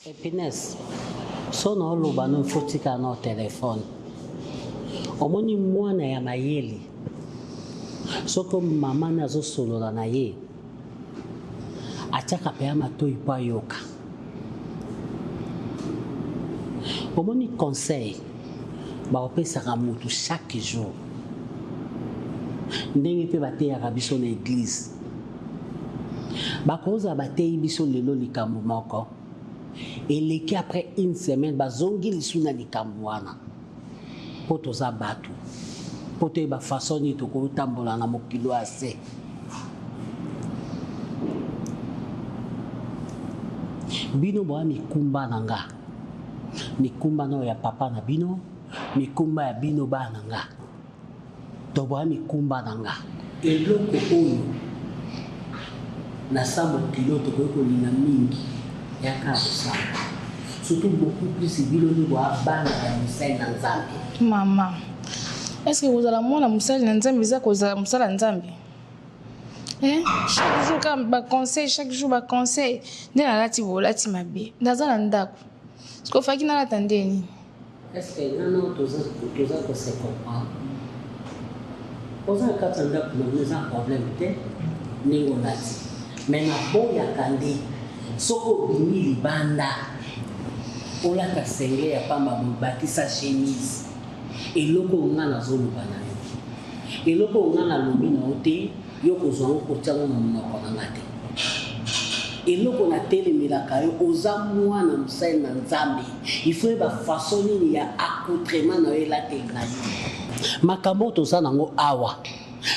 Happiness. So no loba no fotika no téléphone. Omoni mwana ya mayeli. Soko mama nazo solola na ye. Achaka pe amatoi pa yoka. Omoni conseil. Ba opesaka mutu chaque jour. Ndenge pe bateyaka biso na église. Bakoza batei biso lelo likambo moko. Et les après une semaine, bazongi lisuna likambo wana. Poto za batu. Poto eba façon ni to ko tambola na mokilo ase. Bino boa mikumba nanga. Mikumba no ya papa na bino, mikumba ya bino ba nanga. To boa mikumba nanga. Eloko oyo na sa mokilo to ko lina mingi. Surtout beaucoup plus biloni wa bana ya musali na nzambe. Maman, est-ce que vous allez mona musali na nzambe za koza musala nzambe? Chaque jour quand ba conseil, chaque jour ba conseil, ndena lati bolati mabe. Ndaza na ndako. Est-ce que faki na latandeni? Est-ce que non toza ko se comprendre? Oza katanga pour nous un problème te ningo lati. Mais na boya kandi soko bini libanda ola kasenge ya pamba bakisa chemise eloko ngana zoluba na yo eloko ngana lobi na ote yoko zo ko tsango na monoko na ngate eloko na telemelaka yo oza mwana musai na nzambe il faut ba façon nini ya accoutrement na yo la tengali makambo to za nango awa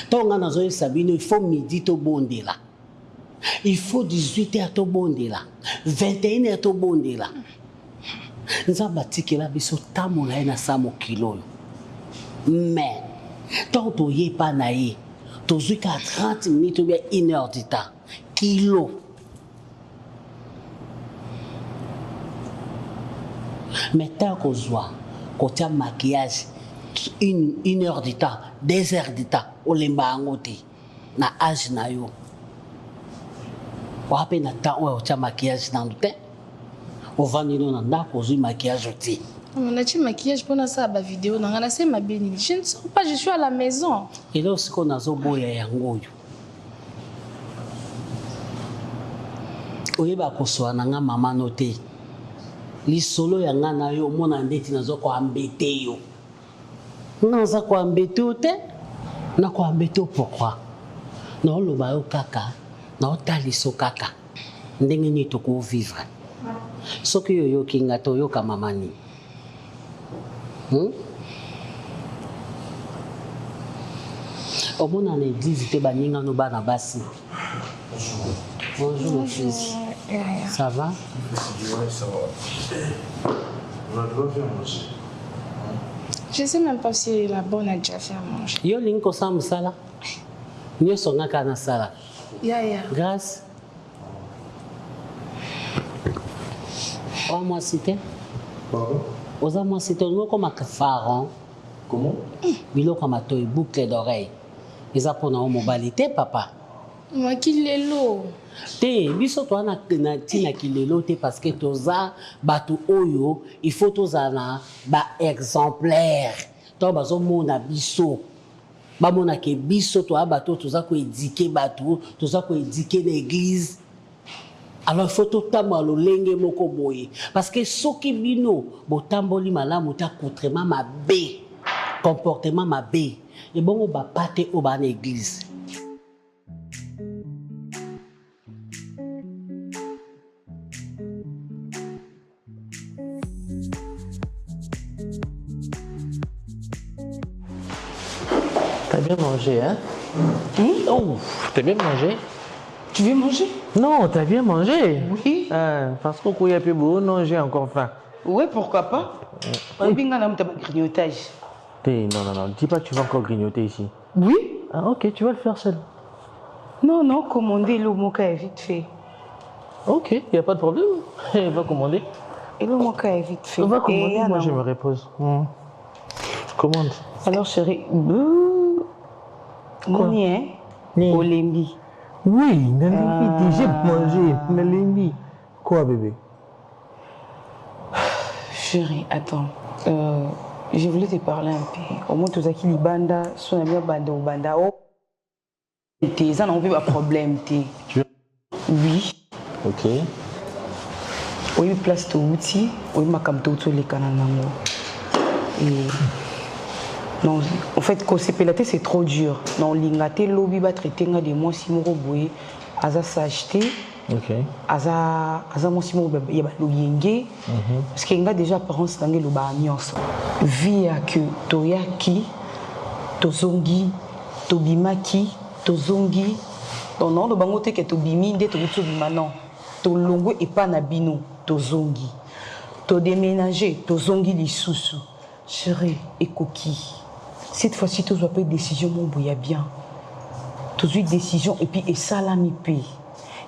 to ngana zo sabino il faut midi to bondela. Il faut 18h à Tobondela, 21h à Tobondela. Nous avons bâti que la biso tamola na samo kilo. Mais tant que tu pas naïe, tu joues qu'à 30 minutes ou bien 1 heure du temps. Kilo. Mais tant qu'on voit, quand tu as maquillage, 1 heure du temps, 2 heures du temps, on les bangote na âge na yo. Wape na ta o cha maquillage dans le thé. On va ni non na ko zu maquillage ti. On a dit maquillage pour na sa ba vidéo na ngana c'est ma béni. Je ne sors pas, je suis à la maison. Et là ce qu'on a zo boya yango yo. Oyeba ko so na nga mama noté. Li solo ya nga na yo mona ndeti na zo ko ambete yo. Na za ko ambete te. Na ko ambete pourquoi? Na lo ba yo kaka. Na otaliso kaka ndenge ni to ko vivre soki yo kinga to yo kama mani omona na église te baninga no bana basi. Bonjour mon fils. Ça va? Ça va. On a déjà fait à manger. Je sais même pas si la bonne a déjà fait à manger. Yo linko sa musala nyo songa kana sala. Yeah. Grâce. Oh, moi, c'était. Pardon? Osa, moi, c'était comme un pharaon. Comment? Il a comme un boucle d'oreille. Ils ont pour une mobilité, papa. Moi, qui est l'eau? Te, biso toi na tina kilelo te parce que toza batu oyo, il faut toza na ba exemplaire. To bazo mona biso. Ba mona ke biso to abato toza ko éduquer batu, toza ko éduquer l'église. Alors il faut totalement lo lenge moko boye parce que soki bino botamboli malamu ta contrement mabe, comportement mabe. Et bon ba pate au ban église. T'as bien mangé, hein? Oh, t'as bien mangé? Tu veux manger? Non, t'as bien mangé. Oui. Parce qu'au coup, il y a plus beau, non, j'ai encore faim. Oui, pourquoi pas? Oui, bien, on a un grignotage. Non, dis pas que tu vas encore grignoter ici. Oui? Ah, ok, tu vas le faire seul. Non, commander le mocha est vite fait. Ok, il n'y a pas de problème. Va commander. Et le mocha est vite fait. Va commander, moi je me repose. Commande. Alors, chérie, Noni, hein? Olembi. Oui, j'ai mangé. Nalimbi. Quoi, bébé? Chérie, attends. Je voulais te parler un peu. Au moins, tout ça qui est banda, son ami banda ou banda. Oh, ça n'a pas de problème. Oui. Ok. Oui, place de outil. Oui, ma cam tout les cananango. Et non, en fait, quand c'est pélaté, c'est trop dur. Non, l'ingaté, lobby va traiter des mois si mon robot a s'acheter. Ok. Aza mo si mo ya ba lobby parce qu'il y a déjà apparence dans le ba nyonso. Via que toyaki, tozongi, tobimaki, tozongi. Donc non, le bango te que tobimi nde to bima non. To longo et pas na bino, tozongi. To déménager, tozongi lisusu. Chérie et coquille. Cette fois-ci, tu dois prendre décision, mon boya bien. Tu dois décision et puis et salami paye.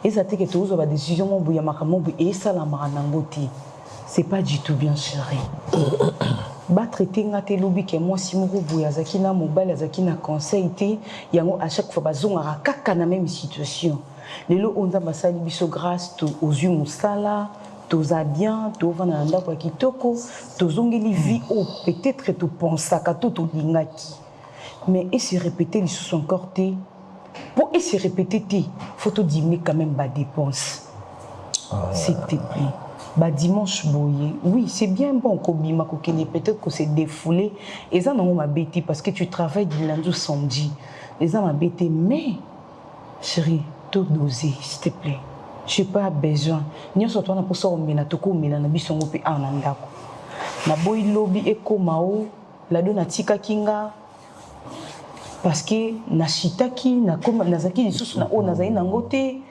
Et ça que tu dois décision, mon boya makamon et salama nangoti. C'est pas du tout bien, chérie. Ba traiter ngate lobi que moi si mon boya zakina mobile zakina conseil té yango à chaque fois bazonga kaka na même situation. Lelo onda basali biso grâce aux yeux musala. Toza bien, tova na ndako ya kitoko, tozongeli vie au peut-être tu penses à tout lingaki. Mais et se répéter les sous encore té. Pour et se répéter té, faut te diminuer quand même ba dépense. S'il te plaît. Ba dimanche boye. Oui, c'est bien bon kobima kokene peut-être que c'est défoulé et ça non ma bêtise parce que tu travailles du lundi au samedi. Les gens m'a bêté mais chérie, tout doser s'il te plaît. Je n'ai pas besoin. Nous sommes pour ça, mais nous sommes en train na boy lobby eko mao la do na tika kinga parce que na shitaki na comme na zaki lisusu na o na zai na ngote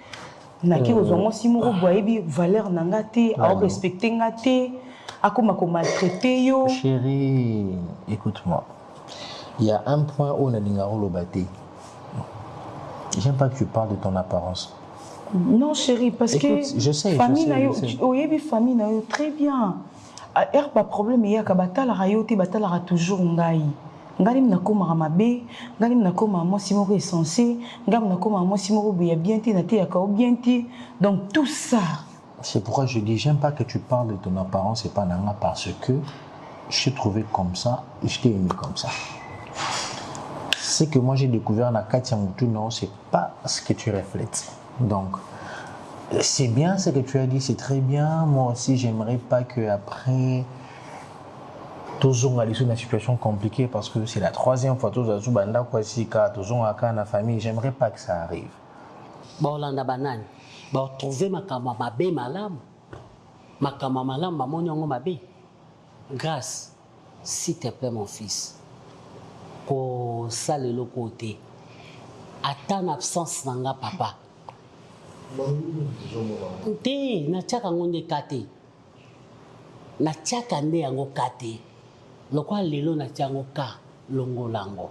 na ki ozongo simoko boyebi valeur na ngate a respecter ngate akoma ko maltraiter yo. Chérie, écoute-moi. Il y a un point où on a l'ingaro lobate. J'aime pas que tu parles de ton apparence. Non chérie, parce écoute, que je sais, famille je sais. oyebi famille na yo très bien. Er pas problème ya ka batala rayo te batala toujours ngai. Ngai na koma mabe, ngai na koma moi si moko essentiel, ngai na koma moi si moko bien te na te ya ka bien te. Donc tout ça. C'est pourquoi je dis j'aime pas que tu parles de ton apparence et pas nanga parce que je t'ai trouvé comme ça, je t'ai aimé comme ça. C'est que moi j'ai découvert na Katia Moutou, non, c'est pas ce que tu reflètes. Donc, c'est bien ce que tu as dit, c'est très bien. Moi aussi, j'aimerais pas qu'après, toujours aller sur une situation compliquée parce que c'est la troisième fois que tu as la famille. J'aimerais pas que ça arrive. Bon, là, banane. Bon, trouver ma mabe malam. Ma malam, ma moniongo mabe. Grâce, s'il te plaît, mon fils, pour ça le côté, à ton absence, nanga papa. Te na chaka ngonde kate na chaka nde yango kate lokwa lelo na chango ka longo lango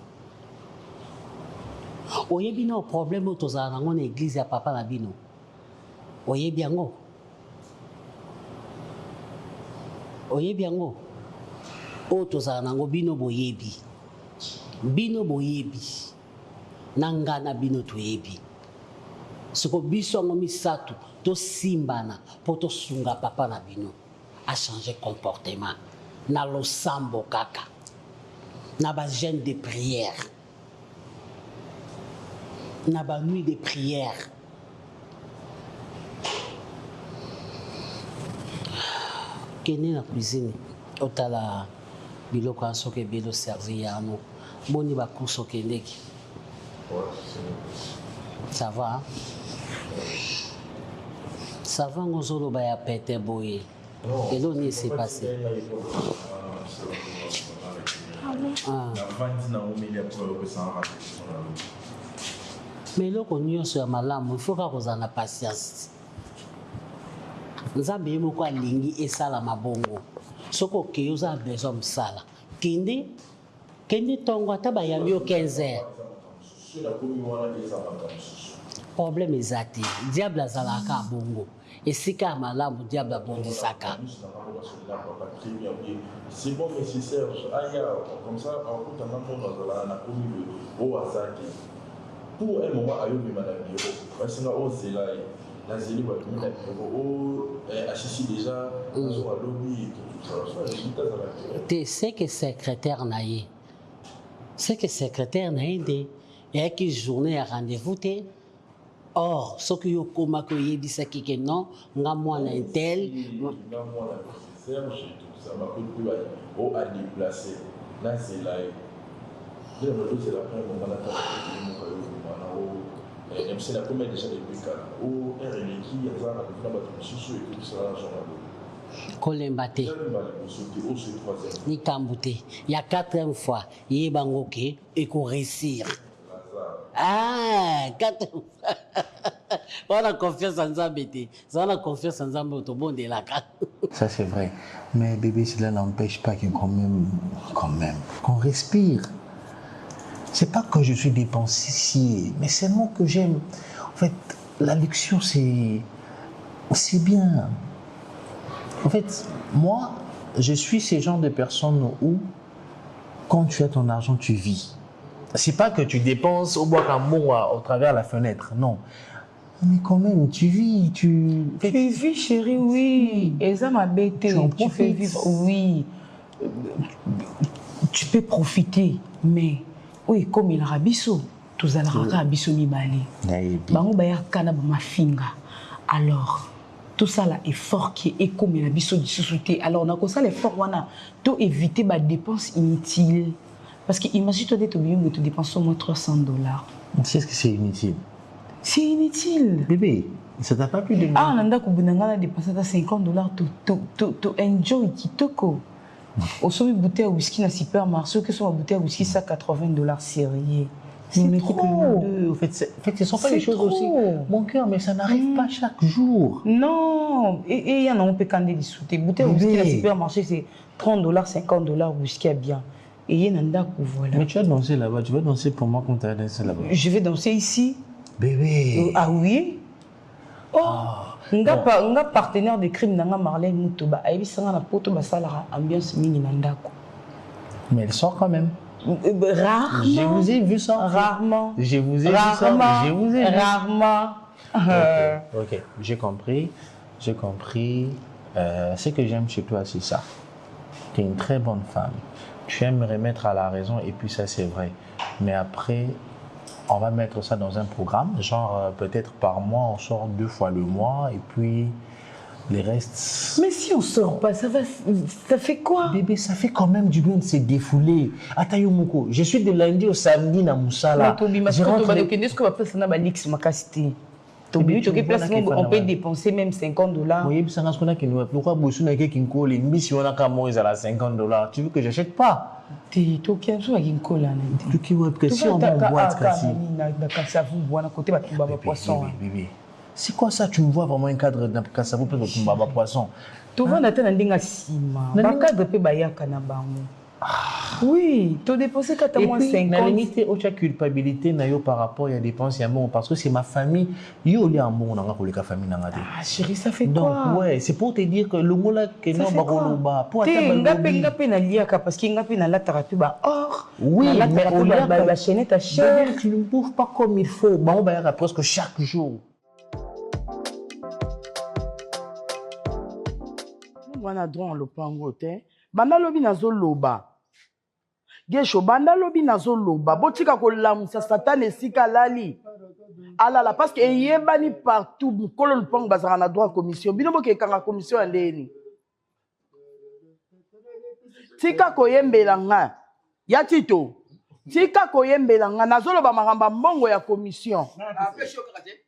oyebi na problème tozala nango na église ya papa na bino oyebi yango o tozala nango bino boyebi na ngana bino toyebi. Ce que biso ngomi satu to simbana poto sunga papa na bino a changé comportement na lo sambo kaka na ba jeûne de prière na ba nuit de prière kene na cuisine otala biloko asoke belo servi ya no boni ba kuso kendeki ça va hein? Ça va, Ngozolo Baya Pete Boye. Et là, on s'est passé. Mais là, on y est sur Malam, il faut qu'on ait patience. Nous avons besoin de lingi et sala mabongo. Ce que vous avez besoin de sala. Kende tongo tabayami au 15 heures. Problème exact. Diable a zalaka bongo. Et si ka malamu diable a bondi saka. C'est bon, mais c'est Serge. Comme ça, en fait, on a commis le haut à Zaki. Pour un moment, ayo mi madame Biro. Parce que on s'est là. La zélie va venir à bureau, assisté déjà, dans un lobby, tout ça. Tu sais que secrétaire naïe. C'est que secrétaire naïe, il y a une journée à rendez-vous. Or, ce qui est comme accueilli, c'est que non, on a moins un tel. On a moins la nécessaire, tout ça, ma copine a déplacé. Là, c'est là. C'est la première moment où on a c'est la première déjà des bécas. Où un qui a et tout ça, Kolembate. Ni Kambouté. Il y a 4e fois, il y a Bangoké et qu'on réussir. Ah, 4 fois. On a confiance en Zambété. On a confiance en Zambété. Bon de la carte. Ça, c'est vrai. Mais bébé, cela n'empêche pas que quand même, qu'on respire. C'est pas que je suis dépensier, mais c'est moi que j'aime. En fait, la luxure, c'est bien. En fait, moi, je suis ce genre de personne où, quand tu as ton argent, tu vis. C'est pas que tu dépenses au bois au travers de la fenêtre, non. Mais quand même, tu vis, tu vis, chérie, oui. Et ça m'a bêté. Tu fais vivre, oui. Tu peux profiter, mais oui, comme il a rabisso, tous allons rabisso mi balé. Bango baya kana ma finga. Alors, tout ça là effort qui est comme il a rabisso du sous-souté. Alors, on a comme ça l'effort wana, to éviter ma dépense inutile. Parce que imagine toi d'être obligé de dépenser au moins $300. C'est ce que c'est inutile. C'est inutile. Bébé, ça t'a pas plus de... Ah, on a dépensé $50 to enjoy kitoko. Au sommet bouteille à whisky dans le supermarché, que soit bouteille à whisky ça $80 sérieux. C'est trop. En fait, ce ne sont pas les choses aussi. Mon cœur, mais ça n'arrive pas chaque jour. Non. Et il y en a un peu quand des sous-té. Bouteille à whisky dans le supermarché, c'est $30, $50 whisky bien. Et il y en a voilà. Mais tu vas danser là-bas, tu vas danser pour moi quand tu vas danser là-bas. Je vais danser ici. Bébé. Ah oui? Oh, nga partenaire de crime nanga Marlène Mutoba. Aïbi sanga na poto basalara ambiance mingi nandako. Mais elle sort quand même. Rarement. Je vous ai vu ça. Rarement. Je vous ai vu ça. Je vous ai vu. Rarement. Ok, j'ai compris. J'ai compris. Ce que j'aime chez toi, c'est ça. Tu es une très bonne femme. Tu aimes me remettre à la raison et puis ça, c'est vrai. Mais après, on va mettre ça dans un programme. Genre, peut-être par mois, on sort 2 fois le mois et puis les restes... Mais si on sort pas, ça fait quoi? Bébé, ça fait quand même du bien de se défouler. Atayo Moko, je suis de lundi au samedi dans Moussala. On peut dépenser même $50. Oui, pourquoi Boussou n'a qu'un col et une si on a qu'à moi, ils ont $50. Tu veux que j'achète pas? Tu as un jour à une colle. Tu veux que si on va boire, bébé. C'est quoi ça? Tu me vois vraiment un cadre de Kassavou pour que tu me poisson. Tu vas attendre un dingue sima. Un cadre peut bailler Kanabango. Oui, tu as dépensé 4 mois 50. La limite, autre culpabilité par rapport à la dépense, parce que c'est ma famille. Yo li amour na ngako leka famille na ngade. Ah chérie, ça fait quoi? Donc ouais, c'est pour te dire que le mot là que non ba pour ngape na liaka parce que ngape na la thérapie ba or. Oui, mais au lieu la chaîne ta chère, tu ne bouffes pas comme il faut. Ba on ba presque chaque jour. On a droit en lopango te. Banda lobi nazo loba. Gesho banda lobi nazo loba. Botika ko lamusa Satan esika lali. Alala parce que yebani partout mukolo lopango bazaka na droit commission. Bino boke kanga commission ndeni. Tika ko yembela nga. Ya tito. Tika ko yembela nga nazo loba makamba mbongo ya commission.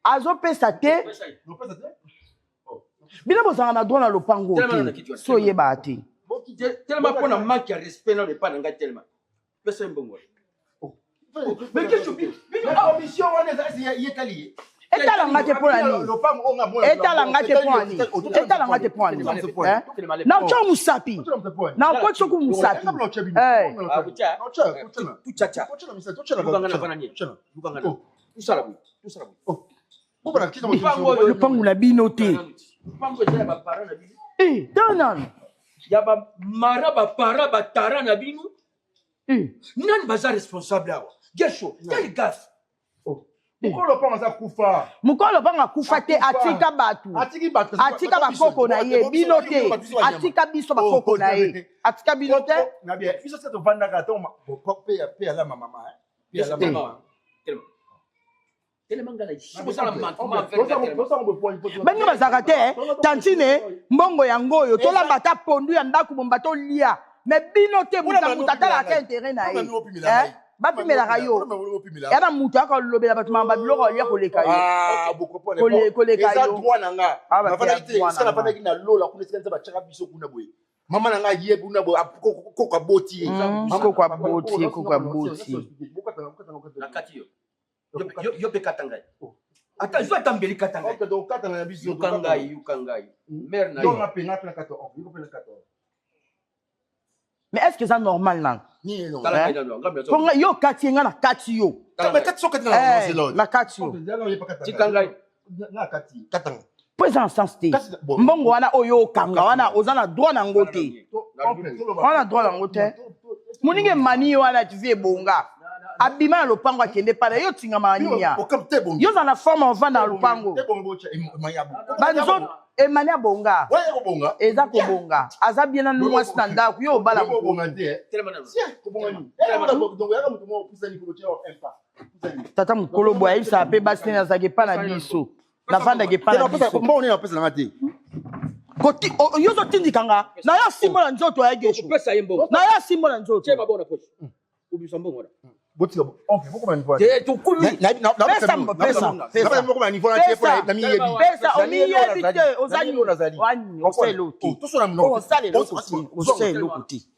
Azo pesa te. Bino bozanga na droit na lopango te. So yeba ate. Tellement pour un manque de respect dans le pas d'un gars tellement. Personne bon. Mais qu'est-ce que tu fais? La commission on est allé. Et t'as la ngate pour ani. Et t'as la ngate pour ani. Et t'as la ngate pour ani. Na ucha musapi. Na uko choku musapi. Eh. Tu chacha. Le pangu la binoté. Eh, danan. Yaba maraba paraba tarana binu. Nan baza responsable awa. Gesho, quel gaffe. mokolo pa maza kufa mokolo banga kufa te atika batu atika bakoko na ye bino te atika biso bakoko na ye atika bino te na bien biso se to vanda ka to pe ala mama pe ala mama bangi bazaka te tantine mbongo yango oyo tolamba ta pondu ya ndako bomba tolia me bino te mutu atalaka intérêt na ye bapimelaka yo yana mutu akolobela bato mamba biloko alia koleka yo koleka yo na lola kuna sikanza bachaka biso kuna boye mama nanga ye kuna boye koka boti koka boti koka boti nakati yo pe katanga ata zo tambeli katanga to katanga na biso yukangai mère na yo na pe na 14 yo pe na 14 mais est-ce que ça normal là yo kati nga na kati yo na kati yo tikangai na kati katanga po ça en sens te mbongo wana oyo kanga wana ozana droit na ngote wana droit na ngote muninge mani wana tu vie bonga abima lopango akende pana yo tinga mania yo za na forme on va dans lopango banzo emania bonga eza ko bonga aza bien na nwa standa ku yo bala ko bonga te tata mukolo boya isa pe basi na zake pana biso na vanda ke pana biso mbona ni pesa na te koti yo zo tindikanga na ya simbo na nzoto ya gesho pesa yembo na ya simbo na nzoto chema bona poche ubisa mbongo na botika on faut comme une fois tu kumi pesa ozani wani oselo to so na mnoko oselo kuti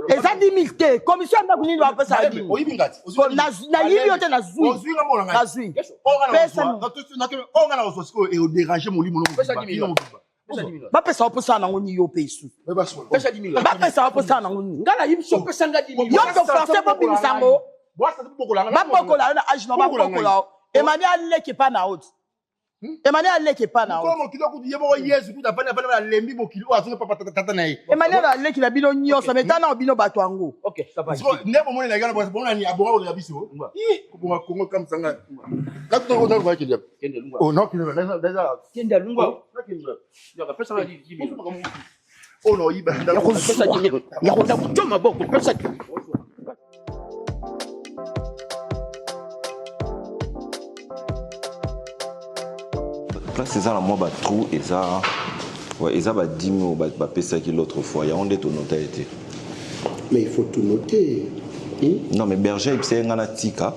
eza 10 000 te commission ndako nini bapesa na yibi yo te na zwi pesa bapesa waposa nango ni yo pesu bapesa waposa nango ni ngana yimso pesa ngadi yo to forcer bobimisa ngo babokola na age no babokola Emmanuel leke pa na haute Emmanuel leke pa na haute comme kilo ku yebo Yesu ku tafana fana lembi bokilo azonga papa tata na ye Emmanuel leke la bino nyonso metana bino bato yango OK ça va ndebo moni na gana bona ni abonga na biso ko bonga kongo kam sanga na to na va kende lungwa oh non kende lungwa ya pesa ngadi jimi oh no iba ya ko pesa jimi ya ko tama boko pesa place eza na mwa batrou eza ba 10 000 bapesaki l'autre fois ya onde tonota ete mais il faut tout noter non mais berger epesaki nga na tika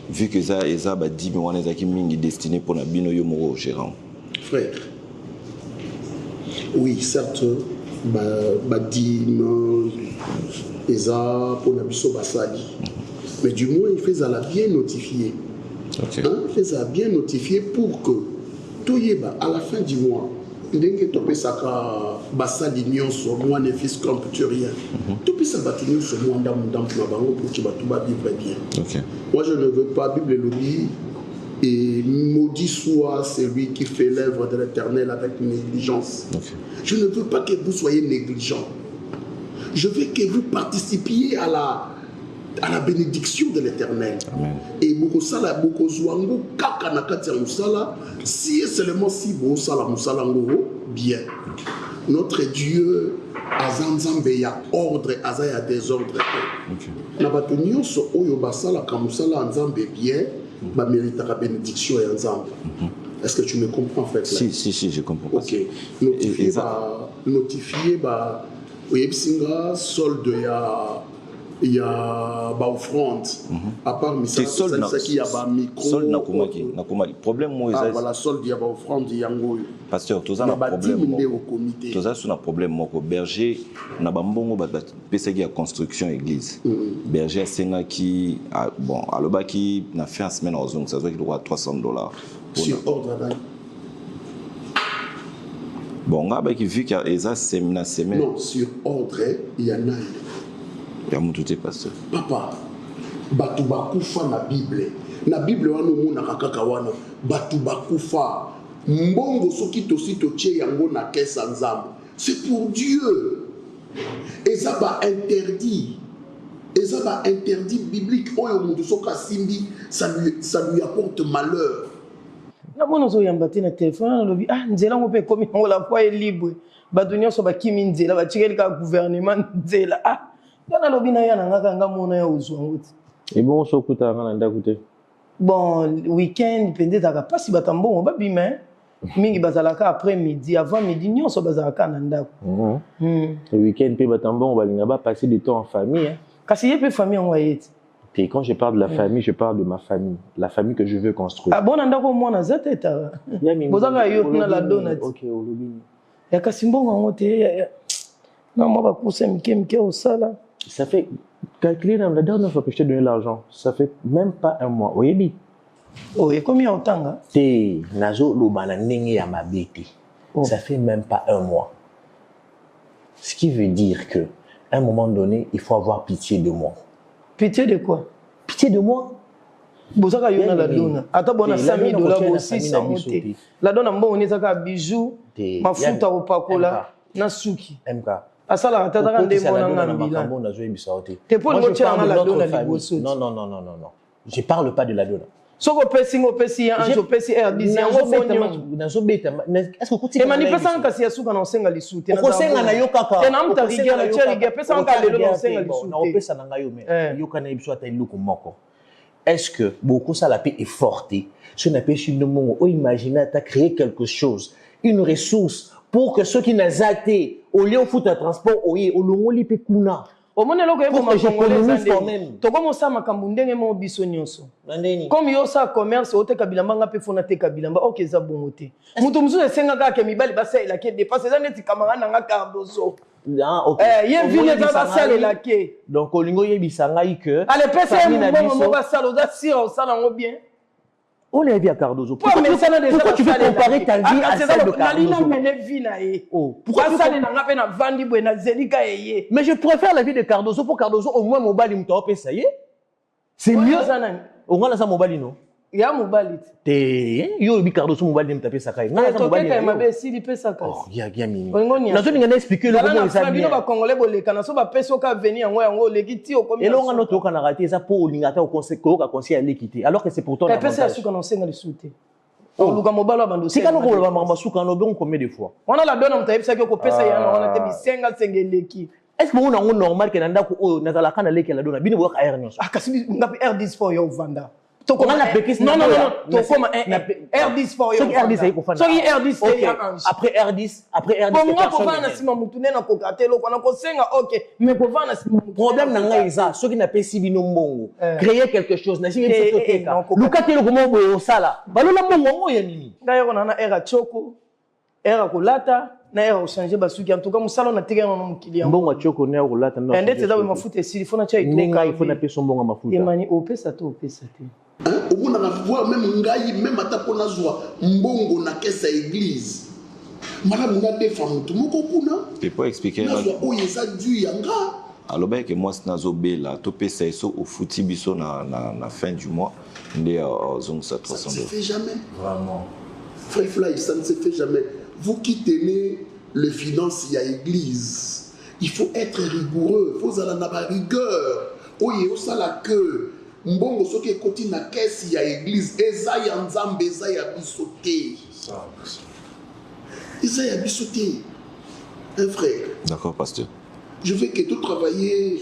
vu que eza ba 10 000 wana ezalaki mingi destiné mpona bino yo moko gérant frère oui certes badime eza mpona biso basali mais du moins il fait la bien notifier il fait ça bien notifier pour que toyeba à la fin du mois ndenge topesaka basali nyonso mwana fils computurien topesa bato nyonso mwa ndambo na bango pour que bato bavivre bien moi je ne veux pas Bible lobby et maudit soit celui qui fait l'œuvre de l'Éternel avec négligence je ne veux pas que vous soyez négligents je veux que vous participiez à la bénédiction de l'Éternel. Et Bokosala, Bokozwango, Kaka Nakatia Moussala, si seulement si Bokosala Moussalango, bien. Notre Dieu, Azanzambe, il y a ordre, il y a désordre. Nabatunio, so Oyobasala, Kamoussala, Anzambe, bien, bah mérite la bénédiction et Anzambe. Est-ce que tu me comprends en fait? Si, je comprends. Ok. Notifier, bah, Oyebsinga, solde, il y a ba offrande à part misa ça qui y a ba micro solde na komaki problème mo eza voilà solde ya ba offrande yango pasteur toza na problème toza sous na problème moko berger na bambongo ba pesaki ya construction église berger senga qui bon alobaki na fin de semaine ozong ça doit être $300 sur ordre là bon ngaba qui vu qu'il eza semaine non sur ordre il y en a ya mutu te pasteur papa batu bakufa na bible wana omonaka kaka wana batu bakufa mbongo soki tosi totie yango na kesa nzambe c'est pour Dieu eza ba interdit Et ça va interdit biblique. Ça lui apporte malheur. Na mona zo yamba te na téléphone na lobi ah nzela mo pe komi ngola kwa libre badunia so bakimi nzela ba chikeli ka gouvernement nzela ah na lobi na yana ngaka nga mona ya uzwa ngoti et bon so kuta nga nda kute bon weekend pende taka pasi batambo ba bima mingi bazalaka après midi avant midi nyonso bazalaka na ndako le weekend pe batambo balinga ba passer du temps en famille hein. Kasi yepe famille en wayeti. Et quand je parle de la famille, je parle de ma famille, la famille que je veux construire. Ah bon, ndako mwana zateta. Bozaka yo na la donate. OK, olobi. Ya kasimbonga ngote na moi ba pousser mike au sala. Ça fait calculer la dernière fois que je t'ai donné l'argent, ça fait même pas un mois. Oyebi. Oh, et combien otanga? Té nazo lobana ndenge ya mabete. Ça fait même pas un mois. Ce qui veut dire que à un moment donné, il faut avoir pitié de moi. Pitié de quoi? Pitié de moi. Bozaka yo na la dona. Ata bona $100 aussi ça monte. La dona mbo onezaka bijou, mafuta opakola na suki. MK. Asala atata nde mona ngambila. Te pour le tchanga la dona liboso. Non. Je parle pas de la dona. Soko pesi anjo pesi R10 yango bonyo nazo beta est-ce que kuti emani pesa nkasi ya suka na osenga lisute na osenga na yo kaka tena mta rigia na cherigia pesa nka lelo na osenga lisute na opesa na ngayo me yoka na ibiso ata iluko moko est-ce que beaucoup ça la paix est forte ce n'a pas chez nous on imaginer ta créer quelque chose une ressource pour que ceux qui n'azaté au lieu foot à transport oye au longoli pe kuna omone loko yebo makongolais toko sa makambo ndenge mo biso nyonso comme yo sa commerce oteka bilamba nga pe fona teka bilamba OK za bongo te mutu musu esenga ka ke mibali basela ke dépense za neti kamanga nga Cardozo OK ye vile za basela ke donc olingo yebisa ngai que ale pesa mo basala za sira osala ngo bien on est bien à Cardozo. Pourquoi tu veux comparer ta vie à celle de Cardozo? Mais je préfère la vie de Cardozo pour Cardozo au moins mobile m'topé ça y est. C'est mieux. Au moins ça mobile non. Ya mobile. Te yo bi Cardozo mobile m'tapé ça kai. Na ça mobile. Ka mabe si li pesa ka. Oh ya mini. Na zo ninga expliquer le comment ça bien. Ba congolais boleka na so ba peso ka venir yango lekiti o comme. Et là on a to kana raté ça pour lingata au conseil ko ka conseil à l'équité alors que c'est pour toi. Pesa ya suka na osenga lisute. Oh luka mobile bando. Si kana ko ba mama suka no bon combien de fois. On a la donne mtayebisa ko pesa yana on a te bisenga sengeleki. Est-ce que on a normal que nanda ko na la kana leki la dona bino bo ka air nyonso. Ah kasi ngapi R10 for yo vanda. Non, R10 for you. R10 après R10 problème na ngai ça ceux qui n'a pas si bino mbongo créer quelque chose na singa teka luka telo ko mo sala balola mbongo mo ya nini ngai ko na era choko era kolata na era changer basuki en tout cas musalo na tika na mukili mbongo choko na kolata na ndete za mafuta esili fona chai to ngai ifona peso mbongo mafuta emani opesa to opesa te. On a voir même ngai même ata pona zwa mbongo na kesa église. Madame nga défendre tout moko kuna. Tu peux expliquer là. O yesa du yanga. Alors ben que moi nazo bela to pesa eso au futi biso na fin du mois ndé zone ça 300 $. Ça ne se fait jamais. Vraiment. Frère, ça ne se fait jamais. Vous qui tenez les finances à l'église, il faut être rigoureux. Il faut aller à la rigueur. Oye osa la queue. Mbongo soki ekoti na kesi ya église eza ya nzambe eza ya biso te. Eza ya biso te. Un frère. D'accord, pasteur. Je veux que tu travailles.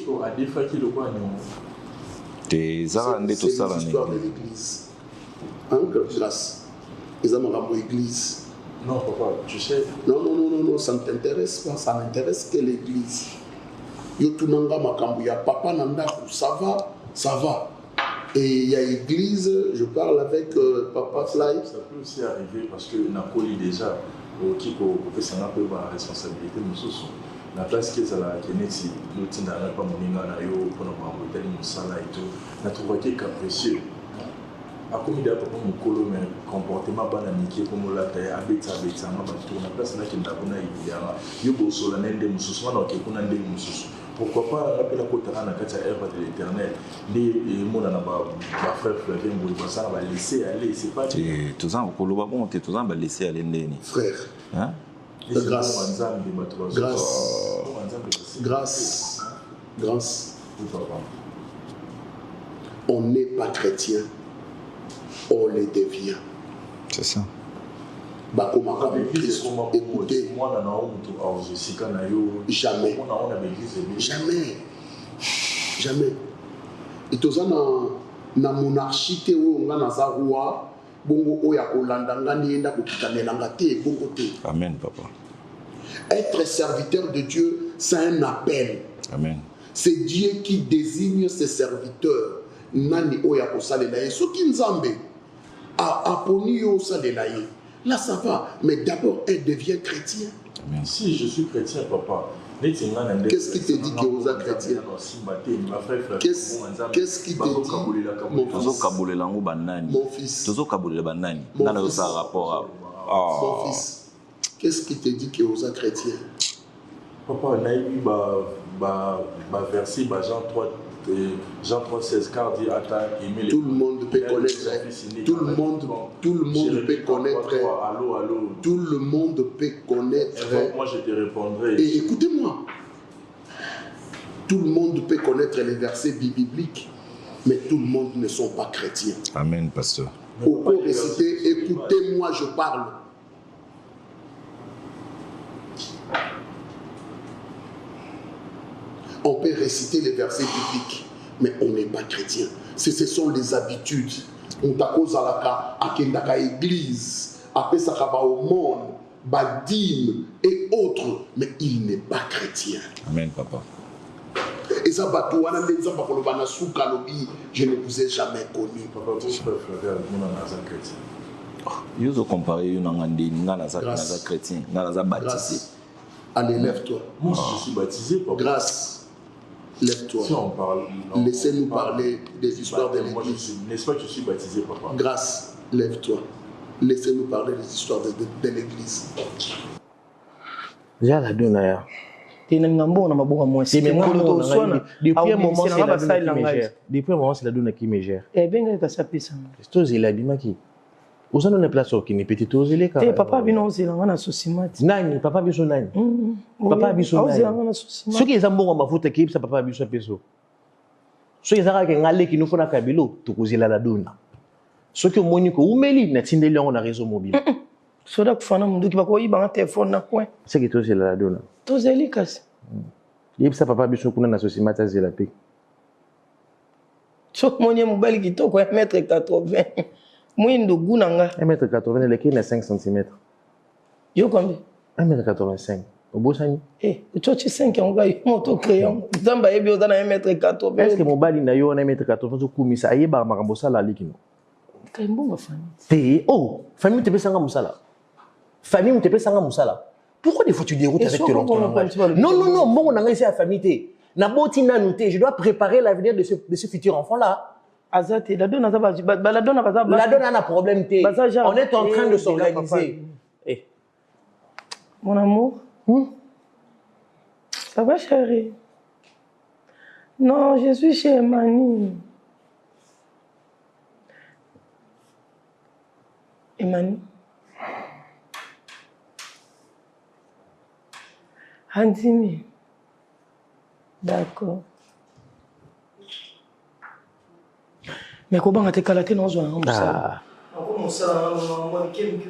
Tes arandés tout ça là. L'histoire de l'église. Hein, grâce. Ils ont un église. Non, papa, tu sais. Non, ça ne t'intéresse pas. Ça n'intéresse que l'église. Yo tunanga makambu ya papa nanda ça va. Et il y a l'église, je parle avec Papa Fly. Ça peut aussi arriver parce que Napoli déjà, qui peut s'en appeler par responsabilité, nous sommes. La place qui est à la Kennedy, nous sommes dans la Pamoninga, nous sommes dans la Moussala et tout. Nous avons trouvé qu'un précieux. A comme il y a pas mon colo, mais comportement bananique, comme la taille, abeta, la place là qui est dans la Ibiana, Yobo Solanel de Moussous, on a qui est des Moussous. Pourquoi pas appeler la côte à la œuvre de l'éternel? Les mots dans ma frère Flavien Boulibassa va laisser aller. C'est pas. Tous en Koloba, bon, tous en va laisser aller. Frère. Hein? Grâce. on n'est pas chrétien, on le devient. C'est ça. Écoutez, jamais. Jamais. Jamais. Et tout ça, dans la monarchie, Amen, papa. Être serviteur de Dieu, c'est un appel. Amen. C'est Dieu qui désigne ses serviteurs. Nani oya ko salela ye soki nzambe a poni yo salela ye. Là ça va, mais d'abord elle devient chrétien. Amen. Si je suis chrétien, papa. Qu'est-ce qui te dit que vous êtes chrétien? Qu'est-ce qui te dit? Mon fils. Mon fils. Qu'est-ce qui te dit que vous êtes chrétien? Papa, on a eu verset Jean 3, 16, car dit tout le monde peut connaître. Tout le monde peut connaître. Tout le monde peut connaître. Moi, je te répondrai. Et écoutez-moi. Tout le monde peut connaître les versets bibliques, mais tout le monde ne sont pas chrétiens. Amen, pasteur. Au cours réciter, écoutez-moi, je parle. On peut réciter les versets bibliques, mais on n'est pas chrétien. Ce sont les habitudes. On t'a causé à l'église, à Pesakaba au monde, Badim et autres, mais il n'est pas chrétien. Amen, papa. Et ça, je ne vous ai jamais connu. Papa, vous préférez chrétien. Vous comparez un chrétien, baptisé. Allez, lève-toi. Moi, je suis baptisé, papa. Grâce. Lève-toi. Si on parle, laissez-nous parler des histoires de l'église. N'est-ce pas que je suis baptisé, papa? Grâce, lève-toi. Laissez-nous parler des histoires de l'église. Déjà la donne là. Depuis un moment, c'est la donne qui me gère. Eh bien, tu sais ça. C'est il a dit qui. Où sont les places qui ne peut-être oser les cas. Papa vient oser là, on a souci mat. Nani, papa vient nani. Papa vient nani. Ce qui est un bon ma faute qui ça papa vient peso. Ce qui est ça que ngale qui nous font na kabilo, tu causer la donne. Ce qui moni ko umeli na tindeli on a réseau mobile. Soda kufana mundu ki bakoyi ba téléphone na coin. Ce qui est la donne. Tozeli kasi. Yeb ça papa vient kuna na souci mat azela pe. Chok moni mobile ki to ko 1m80. Moi, je suis 1m80, les qui est 5 cm. Yo combien? 1m85. Au beau sani? Eh, tu as 5 ans, tu as créé. Zamba est bien 1m80. Est-ce que mon bali n'a eu 1m80? Tu coumis ça, il y a un marambosa là, likino. Quel bon famille. Oh, famille te paie 5 moussala. Famille te paie 5 moussala. Pourquoi des fois tu déroutes avec tes langues? Non, bon, on a réussi à la famille. Je dois préparer l'avenir de ce futur enfant-là. Azate, la donne a un problème. On est en train de s'organiser. Mon amour, ça va chérie? Non, je suis chez Emani. Emani? Andimi. D'accord. Mais comment on a été calaté dans un ça? Comment ça? On a quelqu'un qui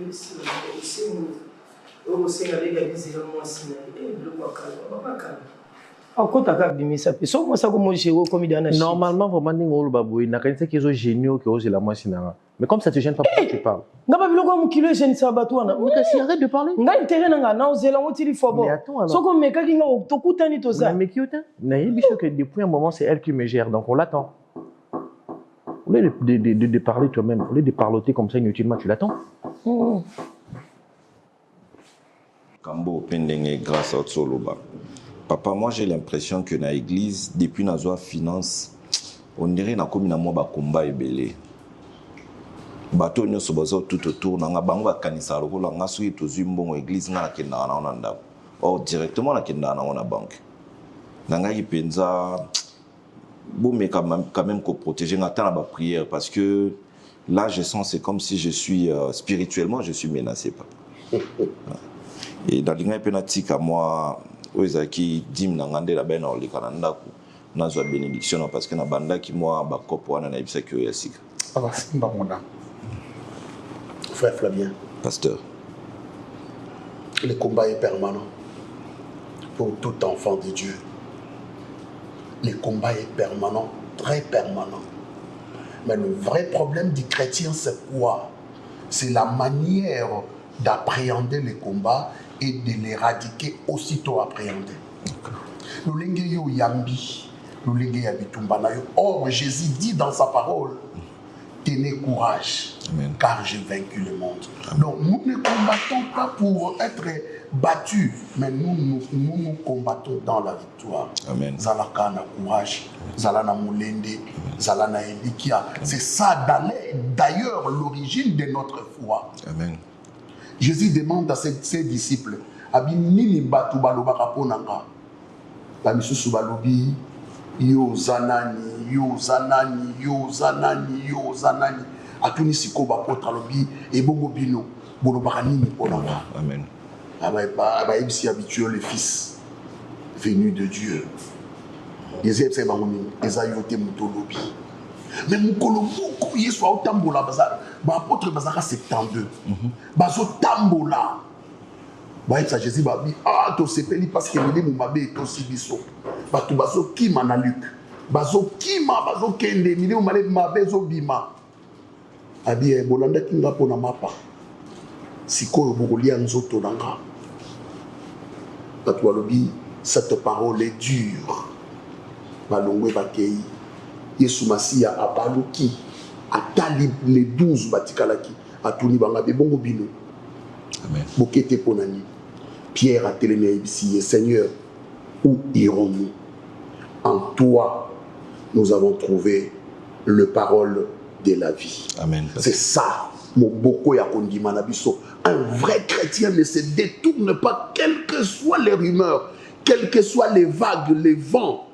aussi avec la visite de moi si normalement, vraiment, mais comme ça te gêne pas, pourquoi tu parles? Arrête de parler. Mais attends, depuis un moment, c'est elle qui me gère, donc on l'attend. Au lieu de parler toi-même, au lieu de parloter comme ça inutilement, tu l'attends. Kambo Pendenge grâce à Tsoloba. Papa, moi j'ai l'impression que dans l'église, depuis la finance, on dirait que comme un combat est belé. Bateau ne se base tout autour, on a bango kanisa roko, on a suivi tout zimbon église na kenda na onanda. Or directement na kenda na ona banque. Nanga ipenza bon mais quand même qu'on protéger n'attend la prière parce que là je sens c'est comme si je suis spirituellement je suis menacé papa. Et dans l'inga penati ka moi ozaki dim na ngande la ben oli kananda ku nazwa bénédiction parce que na banda ki moi ba kopo wana na ibisa ki yasika. Alors simba mona. Frère Flavien. Pasteur. Le combat est permanent pour tout enfant de Dieu. Le combat est permanent, très permanent. Mais le vrai problème du chrétien, c'est quoi? C'est la manière d'appréhender les combats et de l'éradiquer aussitôt appréhendé. Nous l'ingéyo yambi, nous l'ingéyo yabitumbanayo. Or, Jésus dit dans sa parole, tenez courage, Amen. Car j'ai vaincu le monde. Donc, nous ne combattons pas pour être battus, mais nous combattons dans la victoire. Amen. Zalaka na courage, Zalana Moulende, Zalana Elikia. C'est ça d'ailleurs l'origine de notre foi. Amen. Jésus demande à ses disciples, Abi nini batu balobaka ponanga. La misusu balobi yo zanani, yo zanani, yo zanani, yo zanani. Atuni siko ba potra lobi et bongo bino bolobaka nini ponanga. Amen. Aba ebisi habitué les fils venus de Dieu. Les epse bangoni ezayote mutolobi. Mais mukolo moko yesu autambola baza ba apôtre bazaka 72. Bazo tambola. Ba ça Jésus ba bi to sepeli parce que mili mumabe to sibiso. Ba tu bazo kima na Luc. Bazo kima bazo kende mili mumale mabe zo bima. Abi bolanda kinga pona mapa. Sikoyo bokolia nzoto nanga. Patoualobi, cette parole est dure. Balongwe bakei. Yesu Masia a baluki. A tali les 12 batikalaki. A touni bangabe bongo bino. Amen. Bokete ponani. Pierre a télémé ici. Seigneur, où irons-nous? En toi, nous avons trouvé le parole de la vie. Amen. C'est ça. Moboko ya kondima na biso. Un vrai chrétien ne se détourne pas, quelles que soient les rumeurs, quelles que soient les vagues, les vents.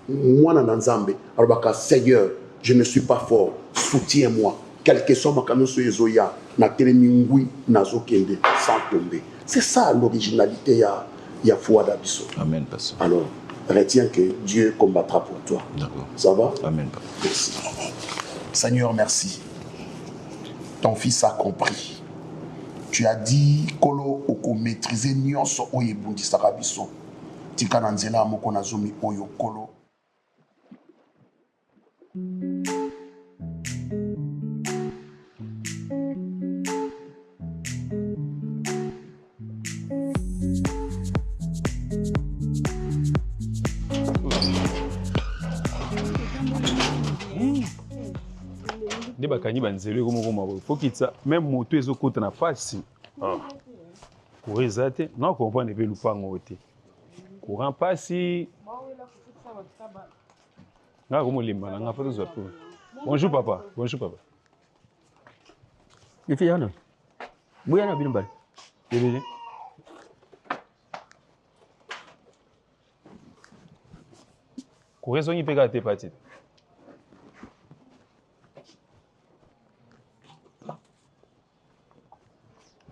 Moi, Nanzambe, alors Seigneur, je ne suis pas fort, soutiens-moi. Quel que soit ma camion sur Ezoya, na telemingui, na zokende, sans tomber. C'est ça l'originalité, il y a foi d'abisso. Amen, pasteur. Alors, retiens que Dieu combattra pour toi. D'accord. Ça va? Amen. Merci. Seigneur, merci. Ton fils a compris. Tu as dit kolo oko maîtriser nyonso oye bundisaka biso. Tika na nzela moko na zomi oyo kolo. nde bakangi banzelo ekomokoma fokitsa même moto ezokota na pasi courant eza te na comprendre mpe lupango te courant pasi nga komolemba na nga mpo tozwa po. Bonjour papa. Bonjour papa. Yefi yana buyana bino mbali ebele courant ezongi mpe kaka te pati.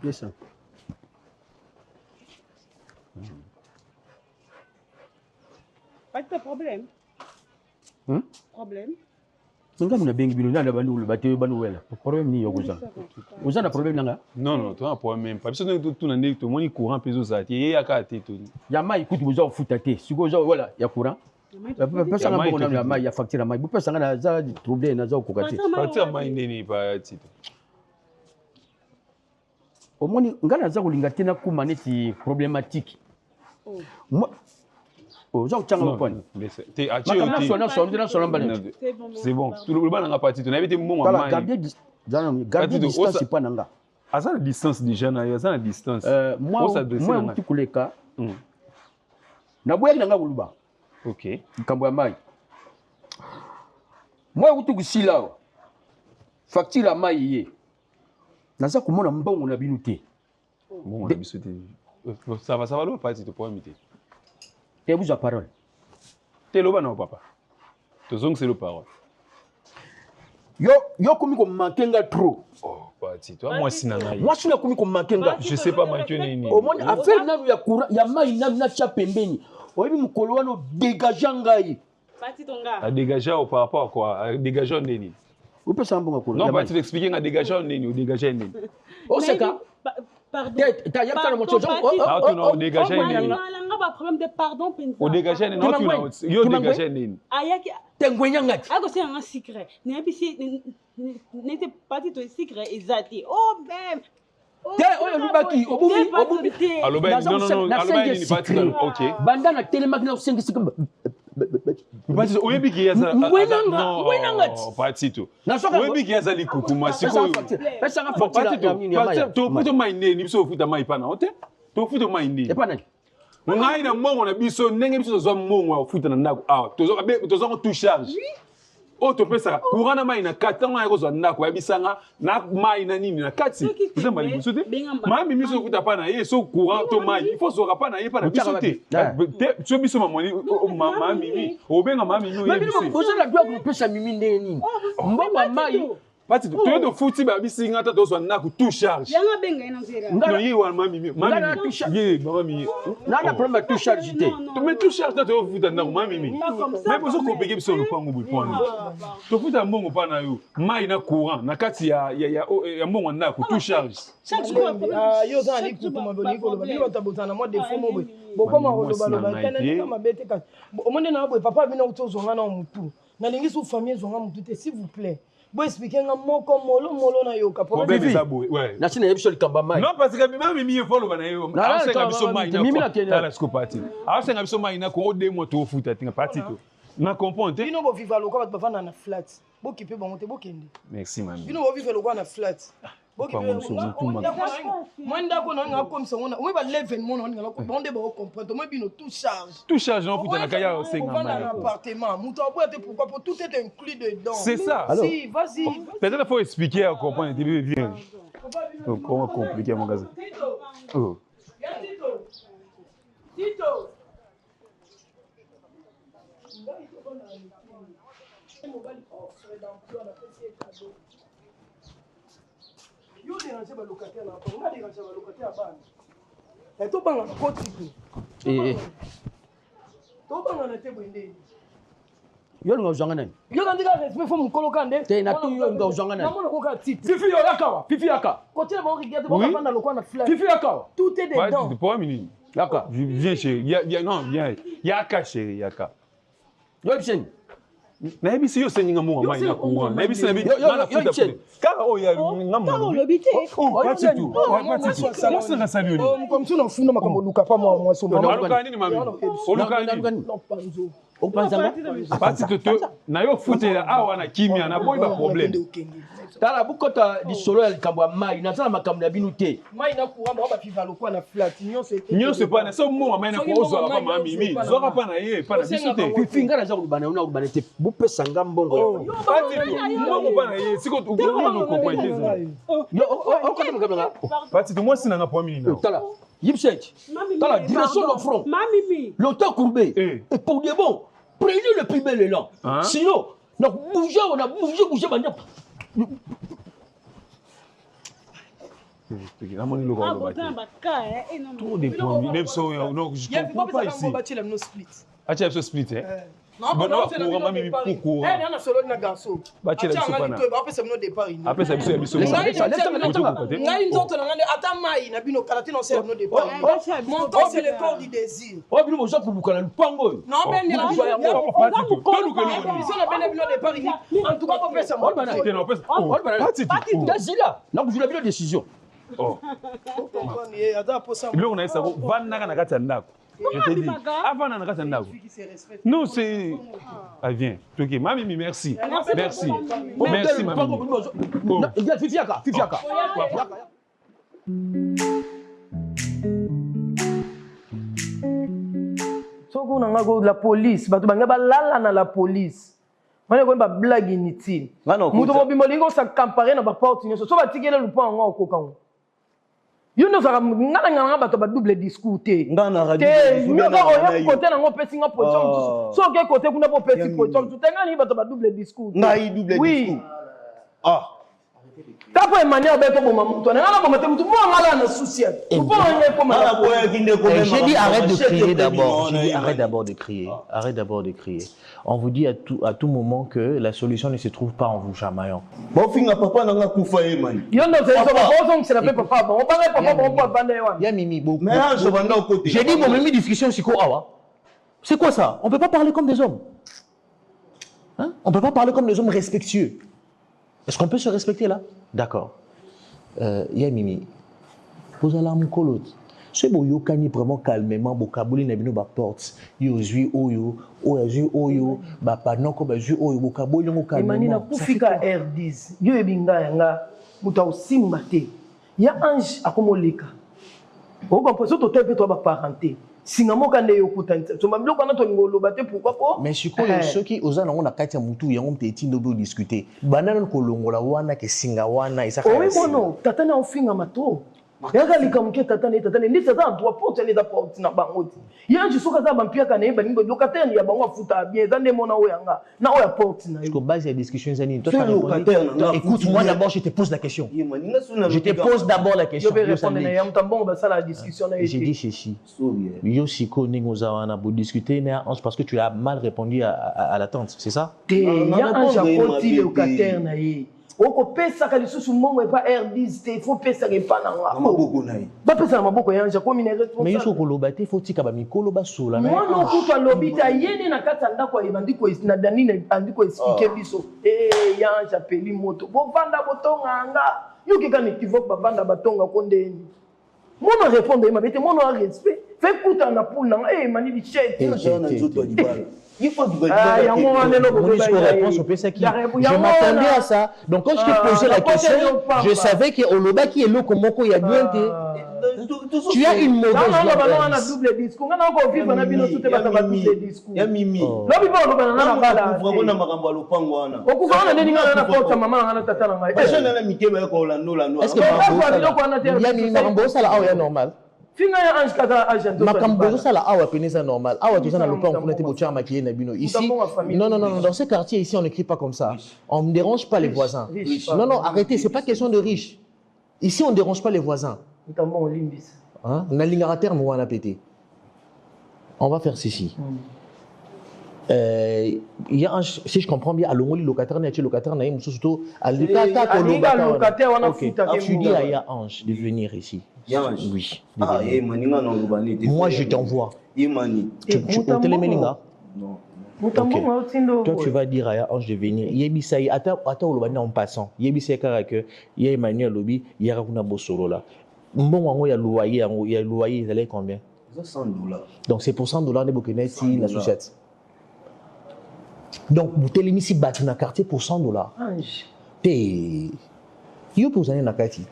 Yes, sir. Pas de problème. Problème. Nga muna bengi bino nanda bandu bateyo banu wela. Problème ni yokuza. Uza na problème nanga? Non, tu as un problème. Pas besoin de tout nande to moni courant peso zati e akate to. Ya mai kuti buza ufuta te. Siko za wala ya courant. Pesa nga mbona na mai ya facture mai. Bu pesa nga na za trouble na za ukukati. Facture mai nini pa tito. Omoni ngana za kulinga tena kuma neti problématique. Za uchanga mapani. C'est bon. Tout le monde n'a pas tito. Na bité mbongo mai. Garder distance pas nanga. Asa la distance déjà na ya la distance. Moi mutikuleka. Na boya nanga buluba. OK. Kambo ya mai. Moi utukusila. Facture ya mai ye. Naza komona mbongo na bino te. Bon, na biso te. Ça va le pas tito pour imiter. Te vous a parole. Te loba na papa. To zong c'est le parole. Yo komi ko mankenga trop. Oh, pati toi moi sinanga. Moi sina komi ko mankenga. Je sais pas manquer nini. Au moins affaire na ya courant ya mai na cha pembeni. Oyebi mukolo wano dégager ngai. Parti tonga. À dégager par rapport à quoi? À dégager nini? Vous pouvez savoir quoi? Non, pas tu expliquer à dégager nini ou dégager nini. Oh c'est ça. Pardon. T'as y'a pas de motion. Ah tu non dégager nini. Non, là pas problème de pardon penza. Au dégager nini, non tu non. Yo dégager nini. Ayaki. Tengwenya ngati. Ako c'est un secret. N'habisi n'était parti to secret exact. Oh même. Oyo lubaki obubi. Allo ben non allo ben ni parti. OK. Banda na télémarque na 5 secondes. Basi oyebi ki yaza non parti to. Oyebi ki yaza likukuma siko. Pesa nga facture ya nini ya maya. To puto maine ni biso futa mai pana ote. To futa maine. E pana. Ngai na mongo na biso ndenge biso zo mongo ya futa na ndako. Ah, tozo ko tout charge. O to pesa courant na mai na katanga ya kozwa ndako ya bisanga na mai na nini na kati. Biso mali biso te. Mami biso futa pana ye so courant to mai. Il faut so rapana ye pana biso te. So biso mamoni mama mimi. Obenga mami mimi. Mais biso bozo la doit pesa mimi ndeni. Mbongo mai. Pati to to futi ba bisinga ta to so ndako tout charge. Yanga benga ina zera. Non ye wa mami mami tout charge. Ye mami. Na problème tout charge te. To mais tout charge ta to futa ndako mami mimi. Mais bozo compliquer biso le pango bu poni. To futa mbongo pana yo. Mai na courant na kati ya mbongo ndako tout charge. Yo za ali kukuma boni ko loba biwa tabotana mo defo mo boy. Bokoma ko loba kana ndika mabete ka. Omonde na boy papa bina utozonga na mutu. Na lingi su famille zonga mutu te s'il vous plaît. Bon expliquer nga moko molo na yo ka problème ça boy. Ouais. Na sina yebisho likamba mai. Non parce que mimi mi follow bana yo. Asenga biso mai na. Mimi na tala sco party. Asenga biso mai na ko de mo to futa tinga party to. Na comprendre. Bino bo viva loko ba bafana na flat. Bo kipe ba monte bo kende. Merci mami. Bino bo viva loko na flat. Bo kipe mwenda ko na nga comme ça on ba l'événement on nga ko bonde ba comprendre moi bino tout charge. Tout charge on futa na kaya osenga mai. On va dans l'appartement. Muto aboite pourquoi pour tout est inclus dedans. C'est ça. Si, vas-y. Peut-être faut expliquer à comprendre tu viens. Donc comment compliquer mon gars. Oh. Tito. Yo déranger ba locataire là, on a dérangé ba locataire bana. Et to banga ko tiku. To banga na tebo inde. Yo nga uzanga nani? Yo kandika respect fo mukolo kande. Te na tu yo nga uzanga nani? Maman ko ka titre. Fifi yo yakawa, Fifi yaka. Côté bon regarde bon papa na lokwa na flat. Fifi yakawa. Tout est dedans. Ouais, pour minute. Yaka. Viens chérie. Non, viens. Yaka chérie, yaka. Yo bisen. Na ebisi yo senga mo mai na kuwa. Na ebisi na bi. Yo bisen. Kaka o ya ngamba. Kaka lobite. Oh, pas du tout. Pas du tout. Moi c'est na sabioni. Comme tu n'en fous makambo luka pas moi so mama. Oluka nini mami? Oluka nini? Opanzanga. Pati to na yo futela awa na kimia na boy ba problème. Tala bukota di solo ya likambo mai na tala makambo ya binu te. Mai na kuwa ba fiva lokwa na flat nyonso pa na so mo mai na ko zo pa mami mi. Zo pa na ye pa na biso te. Fifi ngana za kulubana una kulubana te. Bupesa ngambongo. Pati to mo pa na ye siko to no comprendre. Yo o ko te ngabanga. Pati to moi sinanga po mini na. Tala. Yipset. Tala direction le front. Mami. Le temps courbé. Et pour de bon, prenez le plus bel élan. Sinon, on a bougé bande. Trop des points. Non, je comprends pas ici. Acha so split Non, non, c'est la mami pourquoi. Eh, on a solo na garçon. Bachi la biso pana. Après ça no départ. Après ça biso ya biso. Ngai nzoto na ngande ata mai na bino karate no c'est no départ. Mon corps c'est le corps du désir. Oh bino boza kuluka na lupango. Non ben ni la biso na bene bino départ. En tout cas on peut ça moi. Dazila. Na kuzula bino décision. Oh. Bilo na isa ko vanaka na kati ndako. Je te dis, avant d'en rester là. Non, c'est. Ah, viens. Ok, Mami, merci. Merci. Merci, Mami. Fifiaka. Soko na ngago la police, bato banga balala na la police. Wana ko ba blague inutile. Muto mo bimolingo sa comparer na ba porte nyoso. So ba tikela lupa ngo okokango. Yo no saka ngana bato ba double discours te. Ngana radio. Yo ba oyo côté na ngo pesi nga position. So ke côté kuna po pesi position. Tu tenga ni bato ba double discours. Ngai double discours. Oui. Ah. Tapo Emmanuel Beto Bomamu, toi, n'a pas monté, moi, on a un souci. J'ai dit arrête de crier d'abord. J'ai dit arrête d'abord de crier. Arrête d'abord de crier. On vous dit à tout moment que la solution ne se trouve pas en vous chamaillant. Bon, finga papa n'a pas koufa man. C'est la papa. On parle papa, on parle pas. Il y a Mimi beaucoup. J'ai dit mon Mimi discussion c'est quoi awa? C'est quoi ça? On peut pas parler comme des hommes. Hein? On peut pas parler comme des hommes respectueux. Est-ce qu'on peut se respecter là? D'accord. Ya Mimi, vous allez me coller. C'est bon, yo kani vraiment calmement, bokabuli na bino ba porte. Yo zui oyo, zui oyo, ba panoko ba zui oyo, bokabuli ngo calmement. Imani na kufika R10. Yo ebinga yanga muta osimba te. Ya ange akomoleka. O ba poso to tepe to ba parenté. Singa moka ne yokutanta. To mabilo kana to ngolo ba te pourquoi pas? Mais sikoyo soki ozana ngo na kati ya mutu yango mteti ndo bo discuter. Banana ko longola wana ke singa wana isaka. Oui mono, tata na ofinga mato. Yaka likamke tata ni ndi tata doit porter les porte na bangoti. Yanji soka za bampia kana yeba nimbo locataire ya bango futa bien zande mona oyanga. Na oya porte na yo. Parce que base ya discussion zani toi écoute moi d'abord je te pose la question. Je te pose d'abord la question. Je vais répondre na yam tambon ba sala discussion na. J'ai dit ceci. Yo siko ningo za wana bo discuter na parce que tu as mal répondu à l'attente, c'est ça? Ya anja porti locataire na yi. Oko pesa ka lisusu mongo e pa R10 te faut pesa ke pa na nga maboko na yi ba pesa na maboko yanja ko mine responsable mais yuso ko loba te faut tika ba mikolo ba sola na mwana okuta lobi ta yene na kata ndako ya bandiko na danine andiko expliquer biso yanja peli moto bo vanda botonga nga yuki kana equivoque ba vanda batonga ko ndeni mwana répondre ma bete mwana respect fait kuta na poule na mani di chet na nzoto dibala. Je m'attendais à ça. Donc quand je t'ai posé la question, je savais que Oloba qui est là comme il y a bien tu as une mauvaise double discours. On a encore vivre na bino tout double discours. Ya Mimi. Lobi ba oloba na bala. Vraiment makambo lopango wana. Okufa na ninga na porte mama na tata na ngai. Est-ce que na mikeba ko lando. Est-ce que ya Mimi makambo ça là est normal? Finga ya ange kata agent. Makambo ça là awa penisa normal. Awa tu na lopango pour n'être bocha maquiller na bino ici. Non dans ce quartier ici on n'écrit pas comme ça. On ne dérange pas les voisins. Non arrêtez, c'est pas question de riche. Ici on ne dérange pas les voisins. Hein? On a l'ingarateur, on va péter. On va faire ceci. Il y a un, si je comprends bien, à l'ongoli locataire, il y a locataire, il y a surtout à locataire. Tu dis à Ange de venir ici. Oui. Moi je t'envoie. Tu au téléméninga. Toi tu vas dire à Ange de venir. Yebisai, attends en passant. Yebisai que il y a Emmanuel Lobby, il y a Rakuna Bossolo là. Bon, il y a loyer, il allait combien? $100. Donc c'est pour $100 de Burkina si la société. Donc vous avez mis ici bâti dans le quartier pour $100. T'es. Yo pose dans le quartier.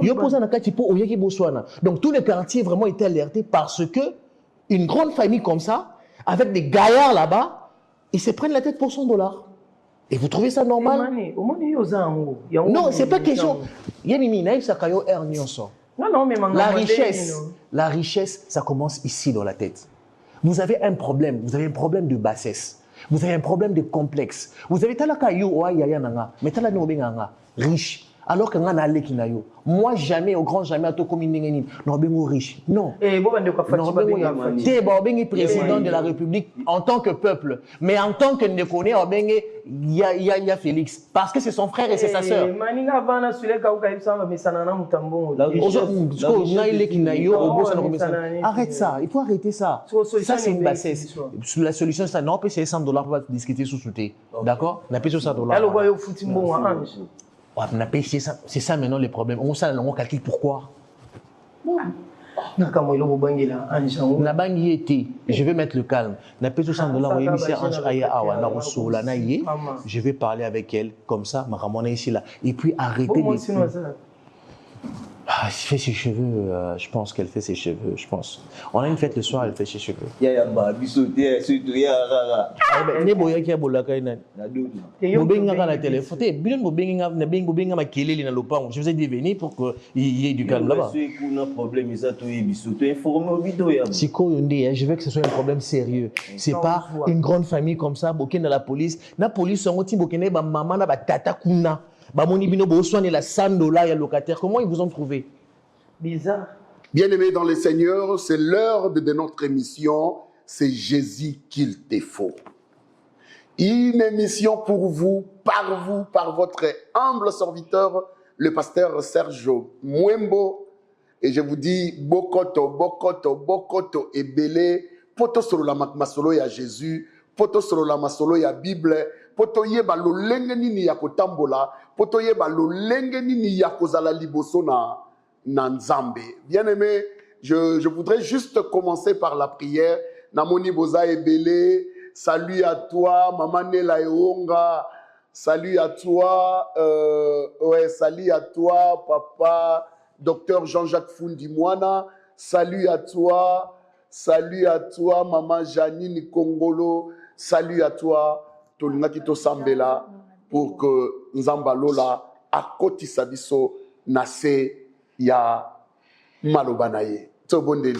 Yo pose dans le quartier pour Oyeki Botswana. Donc tout le quartier vraiment était alerté parce que une grande famille comme ça, avec des gaillards là-bas, ils se prennent la tête pour $100. Et vous trouvez ça normal? Non, c'est pas question. Yemimi, naïf sakayo ernionso. La richesse, ça commence ici dans la tête. Vous avez un problème de bassesse. Vous avez un problème de complexe. Vous avez talakayo oa yaya nanga, mais talano benganga riche. Alors que ngana ale kinayo. Moi jamais au grand jamais ato komi ndengeni no bengo riche. Non. T'es bengi président de la République en tant que peuple, mais en tant que ndekone bengi ya Félix parce que c'est son frère et c'est sa sœur. Maninga vana sule ka ukaibsa misana na mutambo. Arrête ça, il faut arrêter ça. Ça c'est une bassesse. La solution c'est ça, non payer $100 pour discuter sous souté. D'accord? Na payer $100. Alors yo futimbo ange. C'est ça maintenant le problème. On sait on calcule pourquoi. Je vais mettre le calme. Je vais parler avec elle comme ça. Et puis arrêter les... Elle fait ses cheveux, je pense qu'elle fait ses cheveux, je pense. On a une fête le soir, elle fait ses cheveux. Je vous ai dit venir pour qu'il y ait du calme là-bas. Je veux que ce soit un problème sérieux. C'est pas une grande famille comme ça, dans la police. La police, on maman, tata kuna. Bamoni bino bo soigner la $100 ya locataire. Comment ils vous ont trouvé? Bizarre. Bien-aimés dans le Seigneur, c'est l'heure de notre émission. C'est Jésus qu'il te faut. Une émission pour vous, par votre humble serviteur, le pasteur Sergio Mwembo. Et je vous dis, Bokoto, Bokoto, Bokoto et Belé, poto solo la masolo ya Jésus, poto solo la masolo ya Bible, poto yeba lo lenge nini ya kotambola, poto yeba lo lenge nini ya kozala liboso na Nzambe. Bien-aimé, je voudrais juste commencer par la prière. Namoni Boza et Belé, salut à toi, Maman Nela Eonga, salut à toi, salut à toi, Papa, Docteur Jean-Jacques Fundimwana, salut à toi, Maman Janine Kongolo, salut à toi, Tolingakito Sambela, pour que Nzamba Lola, à Koti Sabiso, Nase, ya Malobanaye. Tsobondeli.